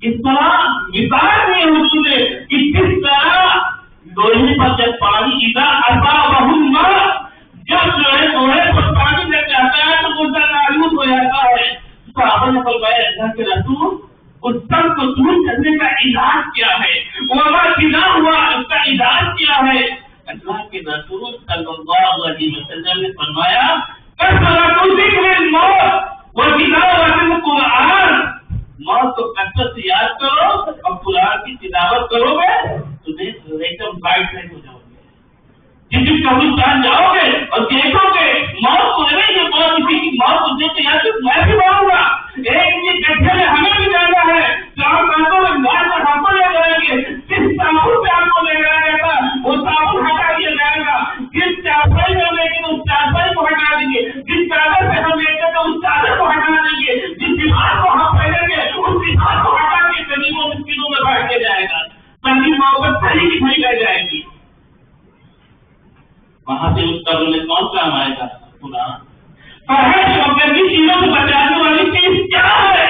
اس طرح مثال نہیں حضور نے کہ کس طرح لوہے پر جب پانی اذا اصابہ الماء، جب جو ہے لوہے پر پانی لگ جاتا ہے تو وہ نالود ہو جاتا ہے. صحابہ نے فرمایا اللہ کے رسول اس سب کو دور کرنے کا علاج کیا ہے؟ وما بنا ہوا اس کا علاج کیا ہے؟ اللہ کے رسول صلی اللہ علیہ وسلم نے فرمایا کثرۃ ذکر الموت وتلاوۃ القرآن، موت کو کثرت سے یاد کرو اور قرآن کی تلاوت کرو گے تو ایک دم بائٹ ہو جاؤ گے. جس قبرستان جاؤ گے اور دیکھو گے موت کو نہیں جو موت کسی کی موت کو دیکھ کے یاد میں بھی مروں گا، ایک یہ گڈھے میں ہمیں بھی جانا ہے، جہاں کانٹوں میں مار کر ہم کو لے جائیں گے، جس صابن پہ آپ کو لے جایا گیا تھا وہ صابن ہٹا دیا جائے گا، جس چارپائی میں ہم لے گے اس چارپائی کو ہٹا دیں گے، جس چادر پہ ہم لے گے اس چادر کو ہٹا دیں گے، جس دیوار کو ہم پہنیں گے اس دیوار کو ہٹا کے غریبوں مسکینوں میں بانٹ دیا جائے گا تاکہ محبت صحیح کی صحیح رہ جائے گی. وہاں سے اس قبر میں کون کام آئے گا؟ قرآن. فرحت اور گندی چیزوں سے بچانے والی چیز کیا ہے؟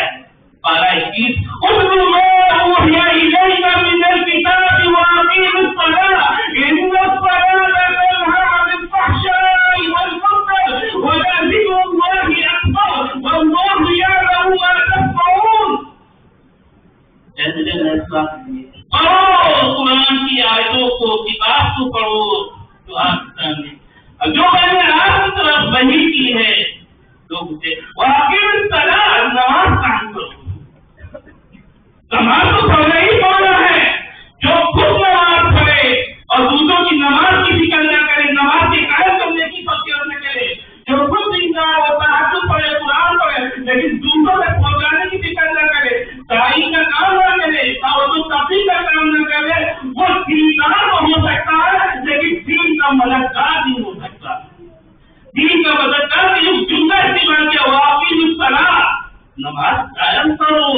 پارہ 21 اتلو ما اوحی الیک من الکتاب واقیم الصلاۃ ان الصلاۃ تنہی عن الفحشاء والمنکر ولذکر اللہ اکبر واللہ یعلم ما تصنعون. پڑھو قرآن کی آیتوں کو، کتاب کو پڑھو تو آپ سامنے جو میں نے آپ کی طرف وحی کی ہے لوگ اسے واقعی الصلاۃ، نماز قائم کرو. نماز تو پڑھنا ہی پڑھنا ہے. جو خود نماز پڑھے اور دوسروں کی نماز کی فکر نہ کرے، نماز کے قائم کرنے کی فکر نہ کرے، جو خود انسان ہوتا ہے پڑھے قرآن پڑھے لیکن دوسروں تک پہنچانے کی فکر نہ کرے، تعلیم کا کام نہ کرے، تفریح کا کام نہ کرے، وہ دیندار تو ہو سکتا ہے لیکن دین کا مددگار نہیں ہو سکتا. دین کا مددگار جو جملہ استعمال کیا واقعی الصلاۃ، نماز قائم کرو.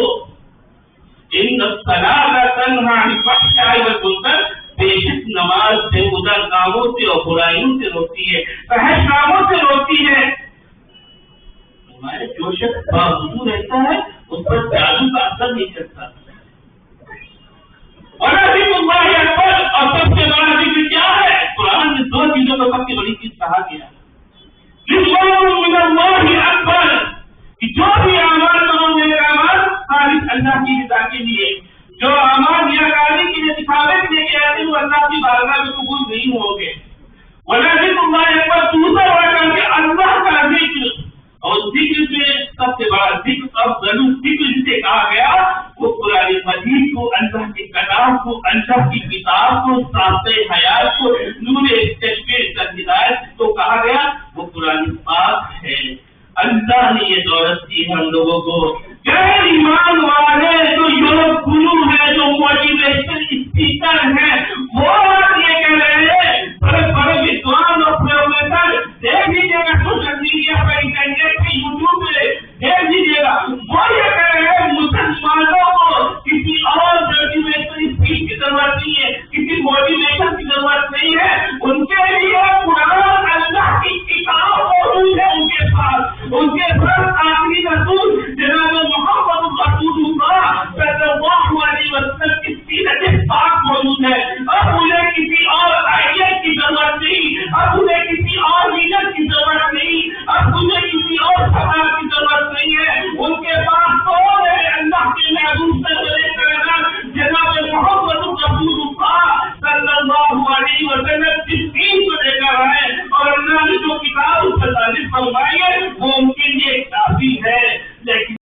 ان الصلاۃ تنہی عن الفحشاء والمنکر، بے شک نماز سے ادھر کاموں سے اور برائیوں سے روکتی ہے، فحش کاموں سے روکتی ہے. ہمارے جو شخص باوضو رہتا ہے اس پر جادو کا اثر نہیں کرتا. اور ذکر اللہ اکبر، اور سب سے بڑا ذکر کیا ہے؟ قرآن میں دو چیزوں کو سب سے بڑی چیز کہا گیا. رضوان من اللہ اکبر، کہ جو بھی اعمال کرو میرے اعمال خالص اللہ کی رضا کے لیے، جو اعمال ریاکاری کے لیے دکھاوے کے لیے کہتے ہیں وہ اللہ کی بارگاہ میں قبول نہیں ہوں گے. ذکر اللہ اکبر، دوسرا بڑا کر کے اللہ کا ذکر، اور ذکر میں سب سے بڑا ذکر افضل ذکر جسے کہا گیا وہ قرآن مجید کو، اللہ کے کلام کو، اللہ کی کتاب کو، صافِ حیات کو، نور تشبیر تک ہدایت کو کہا گیا وہ قرآن پاک ہے. اللہ نے یہ دولت دی ہے ہم لوگوں کو. غیر ایمان والے جو یورپ گرو ہے، جو موٹیویشن اسپیکر ہیں، وہ